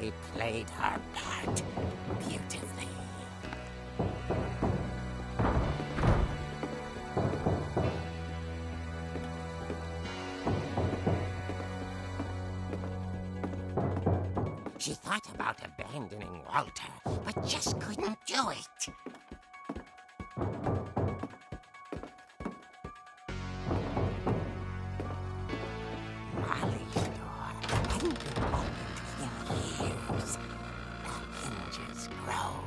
She played her part beautifully. She thought about abandoning Walter, but just couldn't do it. Molly's door hadn't been opened in years. The hinges groaned.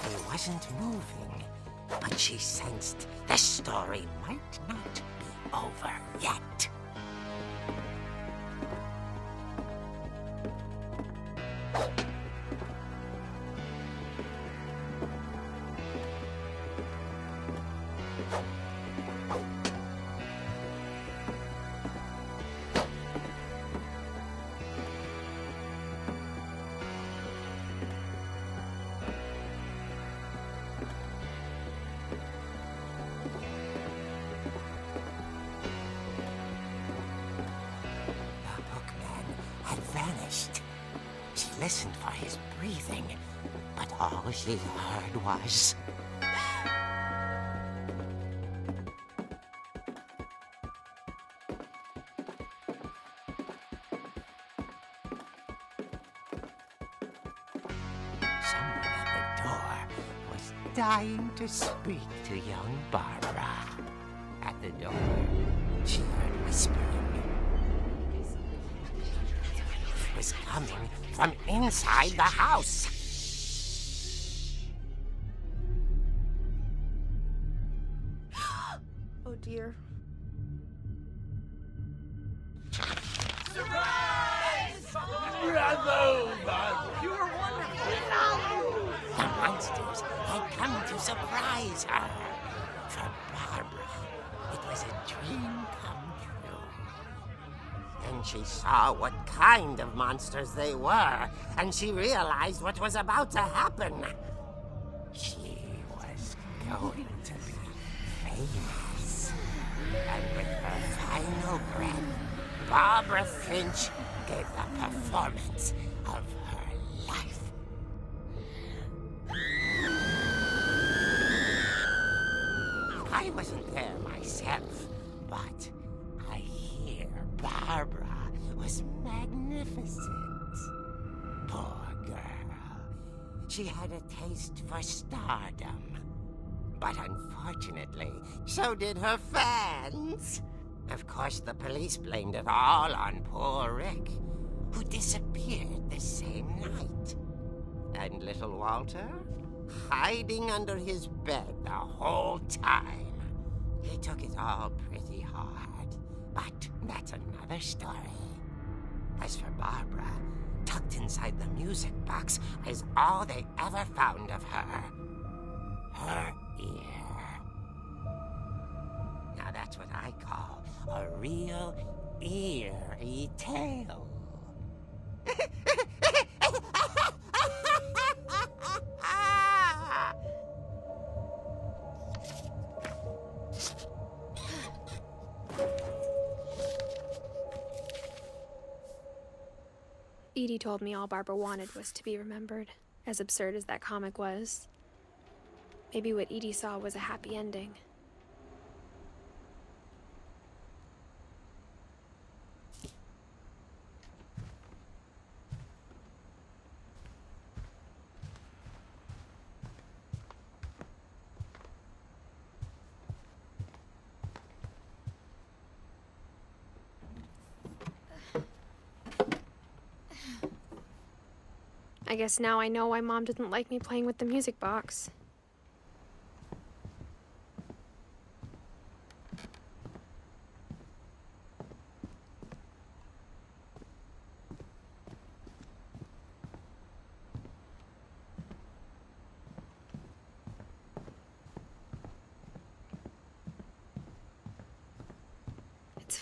He wasn't moving, but she sensed the story might not be over yet. Vanished. She listened for his breathing, but all she heard was... Someone at the door was dying to speak to young Barbara. At the door, she heard whispering. Was coming from inside the house. Oh dear. Surprise! Bravo, Barbara! You were wonderful! The monsters had come to surprise her. For Barbara, it was a dream come true. Then she saw what kind of monsters they were, and she realized what was about to happen. She was going to be famous. And with her final breath, Barbara Finch gave the performance of her life. I wasn't there myself, but I hear Barbara was magnificent. Poor girl. She had a taste for stardom. But unfortunately, so did her fans. Of course, the police blamed it all on poor Rick, who disappeared the same night. And little Walter, hiding under his bed the whole time. He took it all pretty hard, but that's another story. As for Barbara, tucked inside the music box is all they ever found of her. Her ear. Now that's what I call a real eerie tale. Edie told me all Barbara wanted was to be remembered, as absurd as that comic was. Maybe what Edie saw was a happy ending. I guess now I know why Mom didn't like me playing with the music box.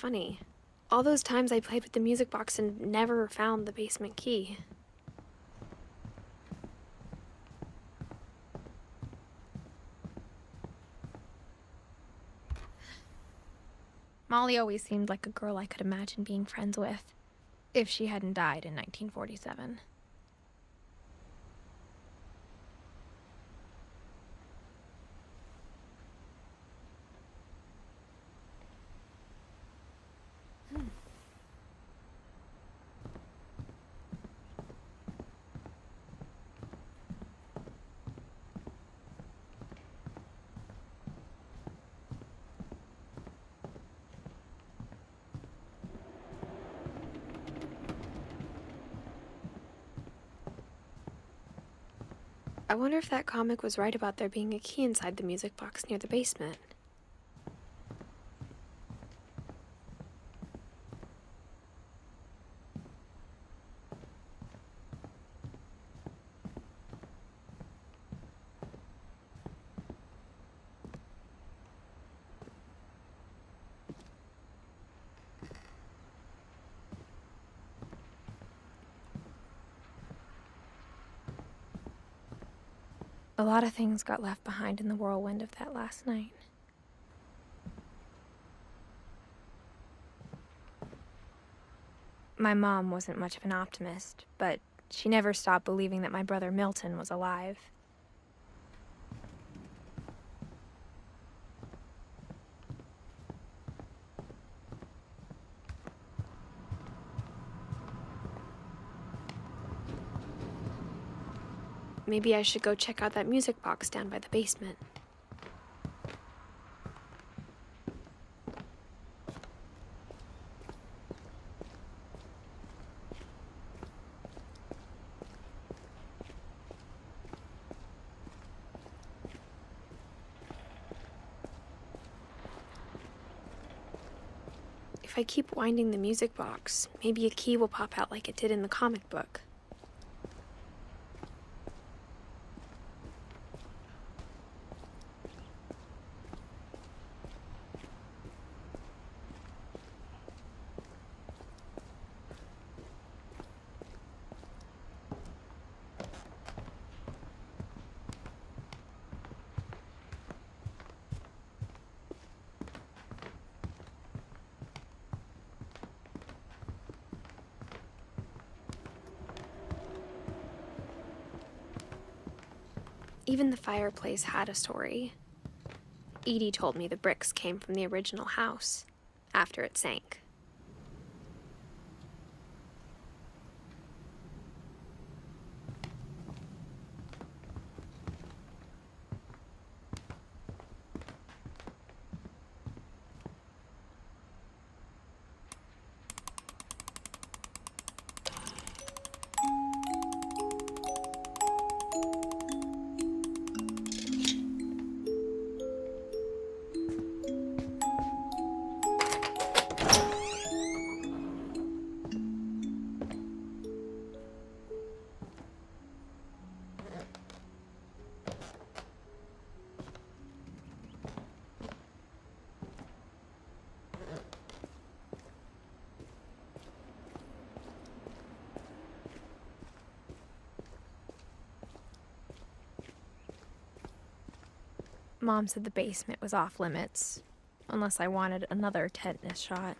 funny. All those times I played with the music box and never found the basement key. Molly always seemed like a girl I could imagine being friends with, if she hadn't died in 1947. I wonder if that comic was right about there being a key inside the music box near the basement. A lot of things got left behind in the whirlwind of that last night. My mom wasn't much of an optimist, but she never stopped believing that my brother Milton was alive. Maybe I should go check out that music box down by the basement. If I keep winding the music box, maybe a key will pop out like it did in the comic book. Even the fireplace had a story. Edie told me the bricks came from the original house, after it sank. Mom said the basement was off limits, unless I wanted another tetanus shot.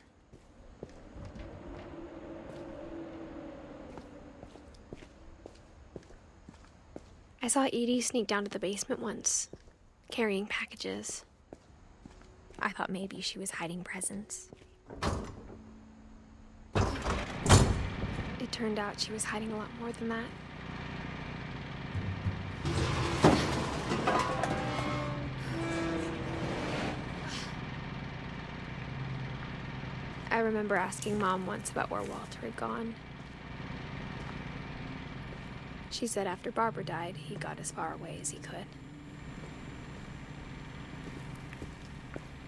I saw Edie sneak down to the basement once, carrying packages. I thought maybe she was hiding presents. It turned out she was hiding a lot more than that. I remember asking Mom once about where Walter had gone. She said after Barbara died, he got as far away as he could.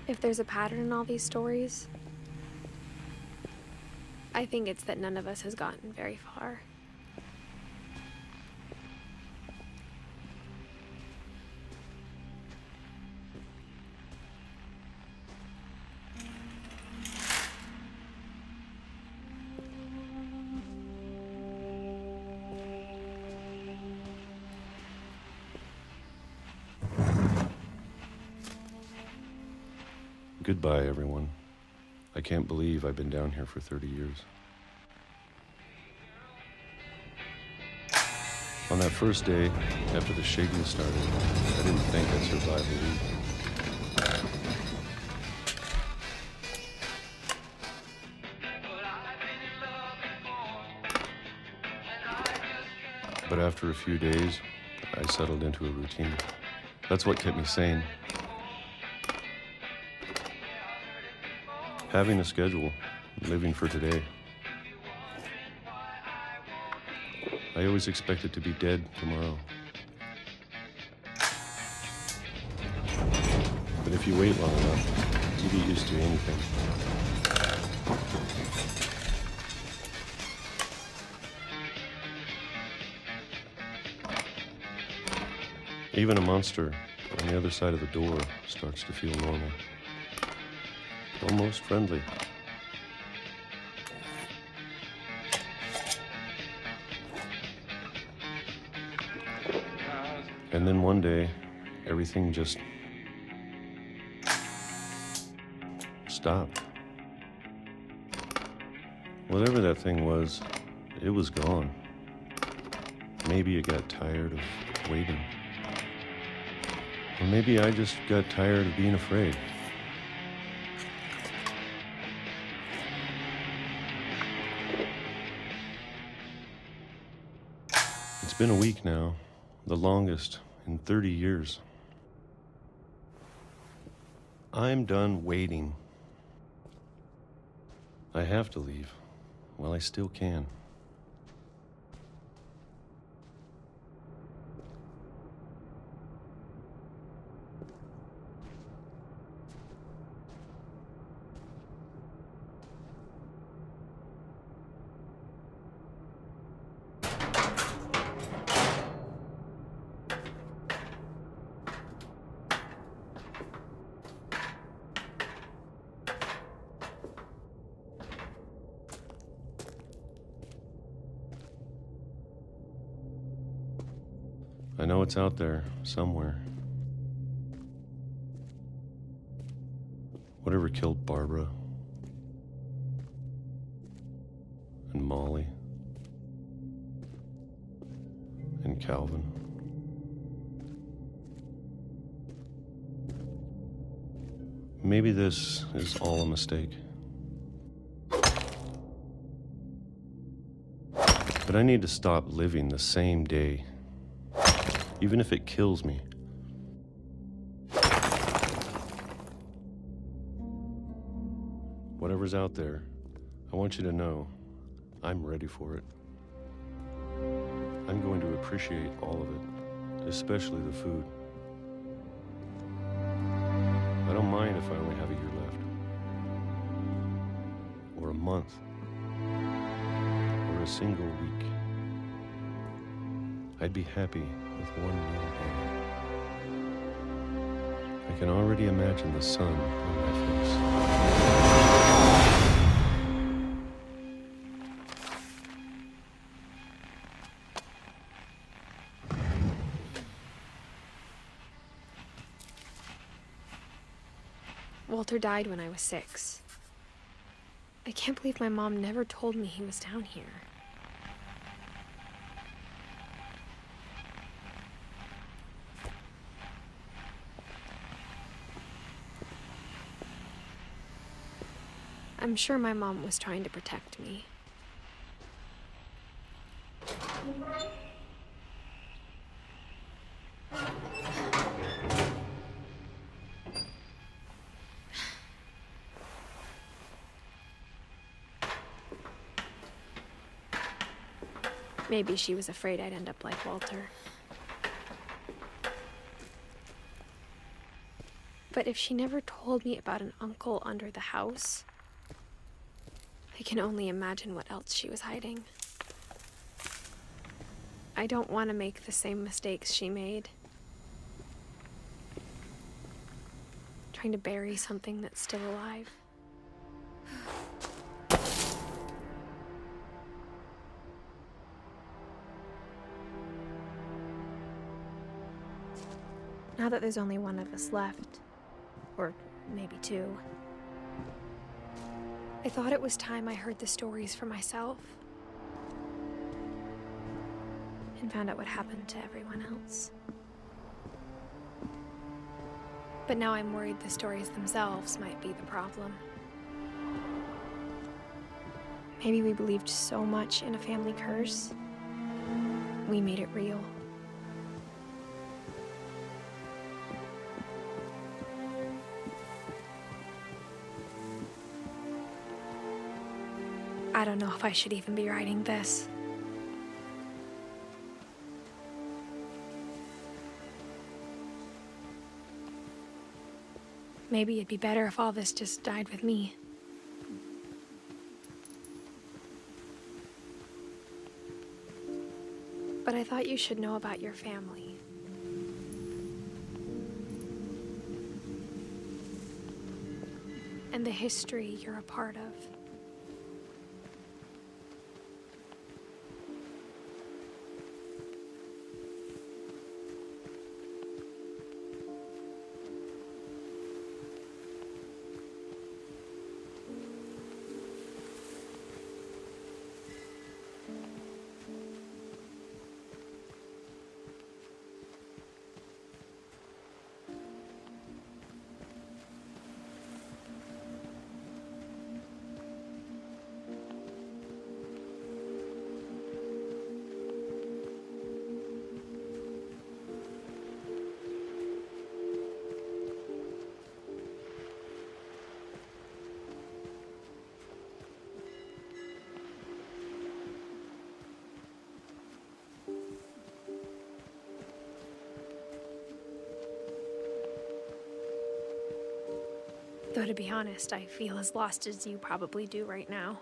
If there's a pattern in all these stories, I think it's that none of us has gotten very far. Goodbye, everyone. I can't believe I've been down here for 30 years. On that first day, after the shaking started, I didn't think I'd survive a week. But after a few days, I settled into a routine. That's what kept me sane. Having a schedule, living for today. I always expected to be dead tomorrow. But if you wait long enough, you get used to anything. Even a monster on the other side of the door starts to feel normal. Almost friendly. And then one day, everything just stopped. Whatever that thing was, it was gone. Maybe it got tired of waiting. Or maybe I just got tired of being afraid. It's been a week now, the longest in 30 years. I'm done waiting. I have to leave while I still can. I know it's out there, somewhere. Whatever killed Barbara and Molly and Calvin. Maybe this is all a mistake. But I need to stop living the same day. Even if it kills me. Whatever's out there, I want you to know I'm ready for it. I'm going to appreciate all of it, especially the food. I don't mind if I only have a year left. Or a month. Or a single week. I'd be happy with one more day. I can already imagine the sun on my face. Walter died when I was 6. I can't believe my mom never told me he was down here. I'm sure my mom was trying to protect me. Maybe she was afraid I'd end up like Walter. But if she never told me about an uncle under the house, I can only imagine what else she was hiding. I don't want to make the same mistakes she made. Trying to bury something that's still alive. Now that there's only one of us left, or maybe 2, I thought it was time I heard the stories for myself and found out what happened to everyone else. But now I'm worried the stories themselves might be the problem. Maybe we believed so much in a family curse, we made it real. I don't know if I should even be writing this. Maybe it'd be better if all this just died with me. But I thought you should know about your family. And the history you're a part of. Though to be honest, I feel as lost as you probably do right now.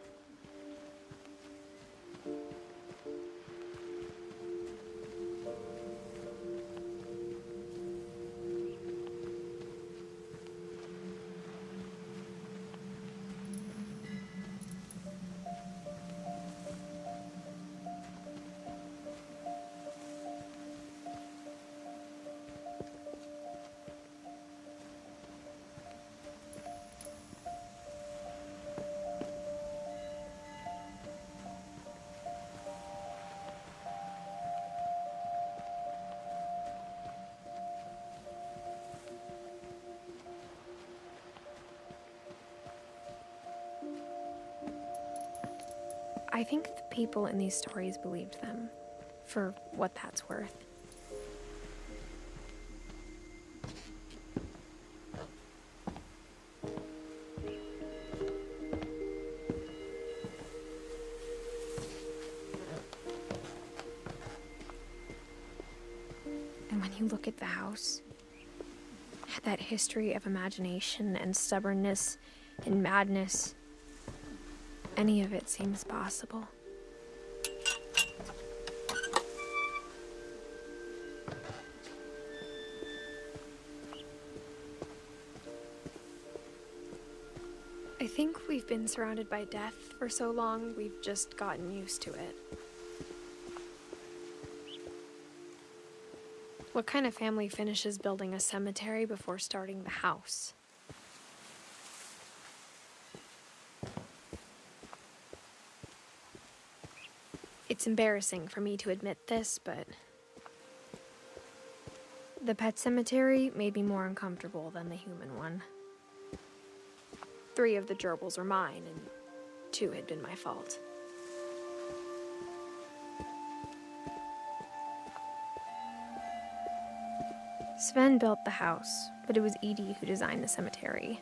I think the people in these stories believed them, for what that's worth. And when you look at the house, that history of imagination and stubbornness and madness, any of it seems possible. I think we've been surrounded by death for so long, we've just gotten used to it. What kind of family finishes building a cemetery before starting the house? It's embarrassing for me to admit this, but the pet cemetery made me more uncomfortable than the human one. 3 of the gerbils were mine, and 2 had been my fault. Sven built the house, but it was Edie who designed the cemetery.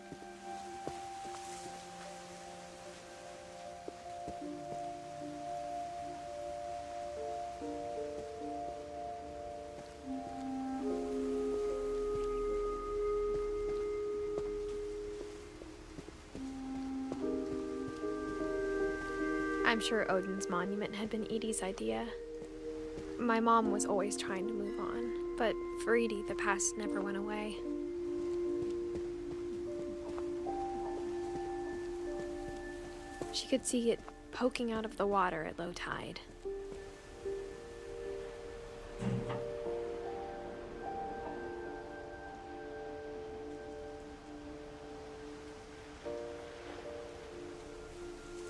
I'm sure Odin's monument had been Edie's idea. My mom was always trying to move on, but for Edie, the past never went away. She could see it poking out of the water at low tide.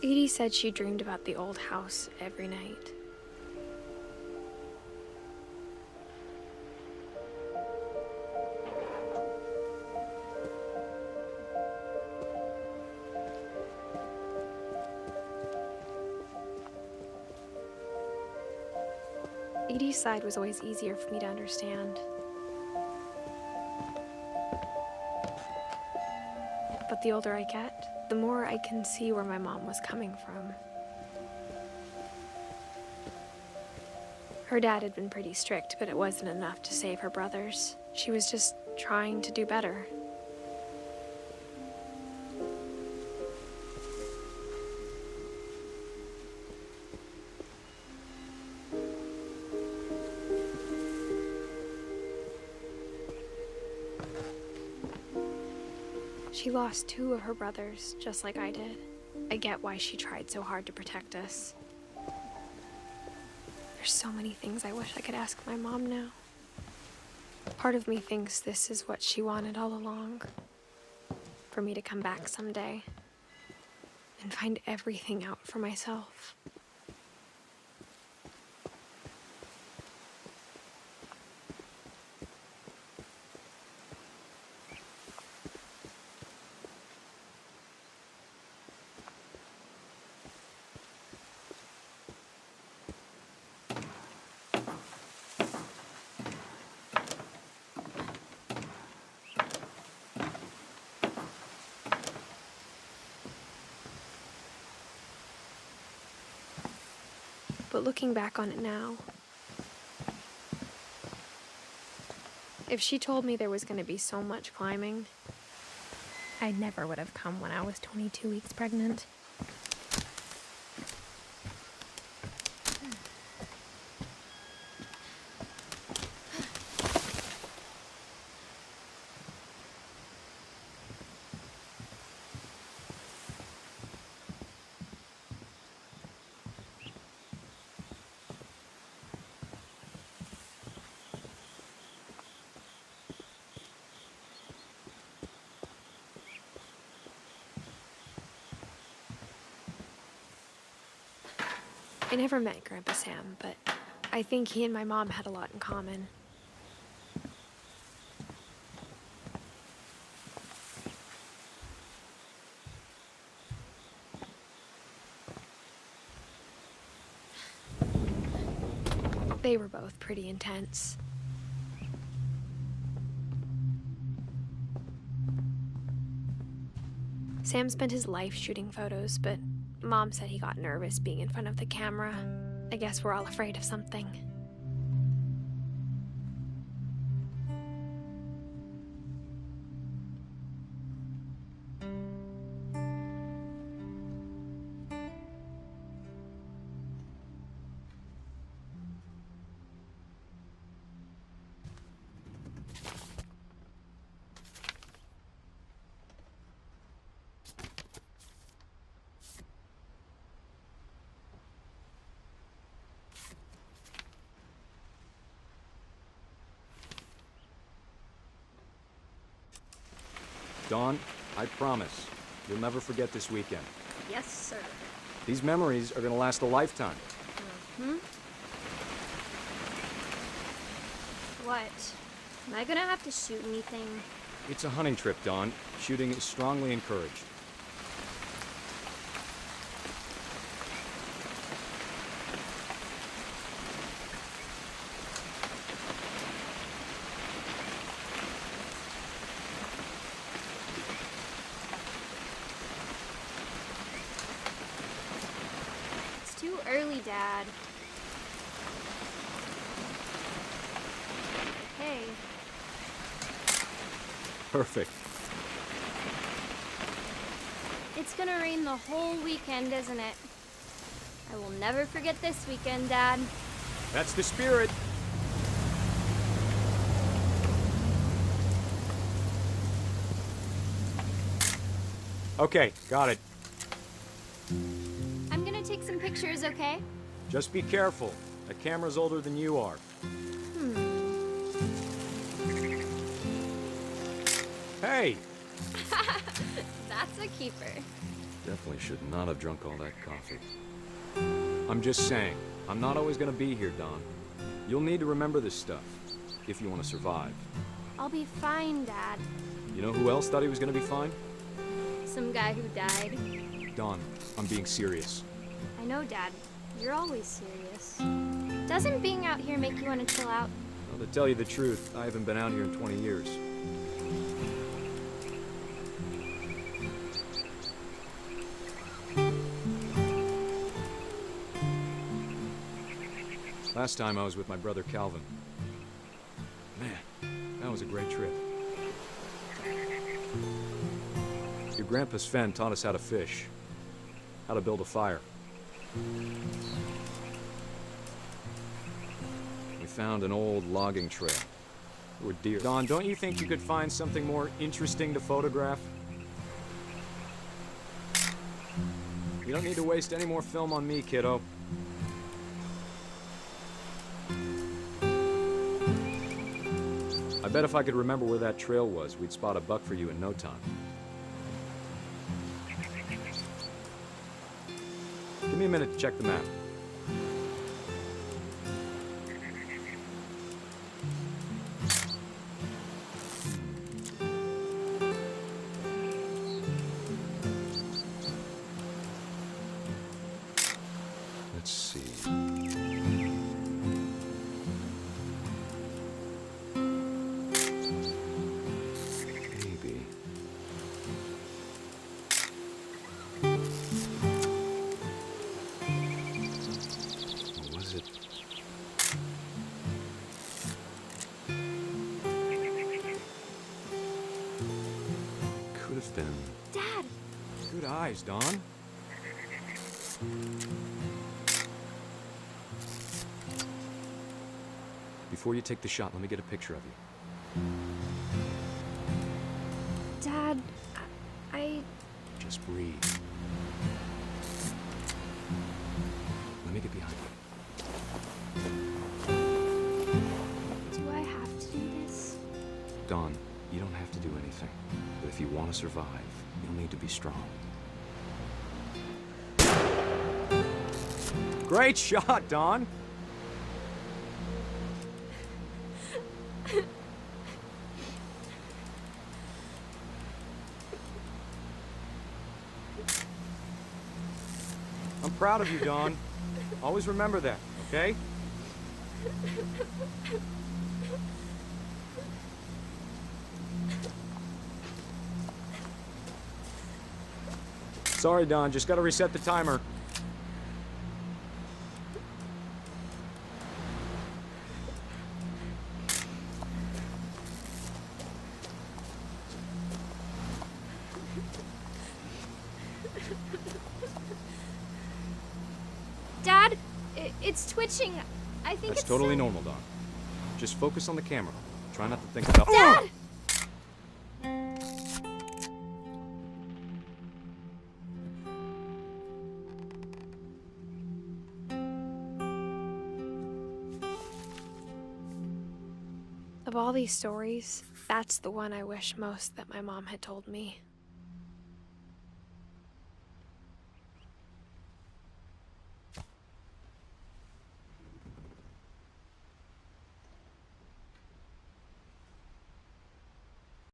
Edie said she dreamed about the old house every night. Edie's side was always easier for me to understand. But the older I get, the more I can see where my mom was coming from. Her dad had been pretty strict, but it wasn't enough to save her brothers. She was just trying to do better. She lost 2 of her brothers, just like I did. I get why she tried so hard to protect us. There's so many things I wish I could ask my mom now. Part of me thinks this is what she wanted all along. For me to come back someday and find everything out for myself. But looking back on it now, if she told me there was going to be so much climbing, I never would have come when I was 22 weeks pregnant. I never met Grandpa Sam, but I think he and my mom had a lot in common. They were both pretty intense. Sam spent his life shooting photos, but Mom said he got nervous being in front of the camera. I guess we're all afraid of something. Dawn, I promise, you'll never forget this weekend. Yes, sir. These memories are gonna last a lifetime. What? Am I gonna have to shoot anything? It's a hunting trip, Dawn. Shooting is strongly encouraged. It's too early, Dad. Okay. Perfect. It's gonna rain the whole weekend, isn't it? I will never forget this weekend, Dad. That's the spirit. Okay, got it. I'm gonna take some pictures, okay? Just be careful. That camera's older than you are. Hey! That's a keeper. Definitely should not have drunk all that coffee. I'm just saying, I'm not always gonna be here, Don. You'll need to remember this stuff, if you want to survive. I'll be fine, Dad. You know who else thought he was gonna be fine? Some guy who died. Don, I'm being serious. I know, Dad. You're always serious. Doesn't being out here make you want to chill out? Well, to tell you the truth, I haven't been out here in 20 years. Last time I was with my brother Calvin. Man, that was a great trip. Your grandpa Sven taught us how to fish, how to build a fire. We found an old logging trail. There were deer. Don, don't you think you could find something more interesting to photograph? You don't need to waste any more film on me, kiddo. I bet if I could remember where that trail was, we'd spot a buck for you in no time. Give me a minute to check the map. Let's see. Maybe. Or was it? Could have been. Dad! Good eyes, Don. Before you take the shot, let me get a picture of you. Dad, I... Just breathe. Let me get behind you. Do I have to do this? Don, you don't have to do anything. But if you want to survive, you'll need to be strong. Great shot, Don! I'm proud of you, Don. Always remember that, okay? Sorry, Don. Just gotta reset the timer. Dad, it's twitching. I think That's it's totally normal, Don. Just focus on the camera. Try not to think about... Dad! Of all these stories, that's the one I wish most that my mom had told me.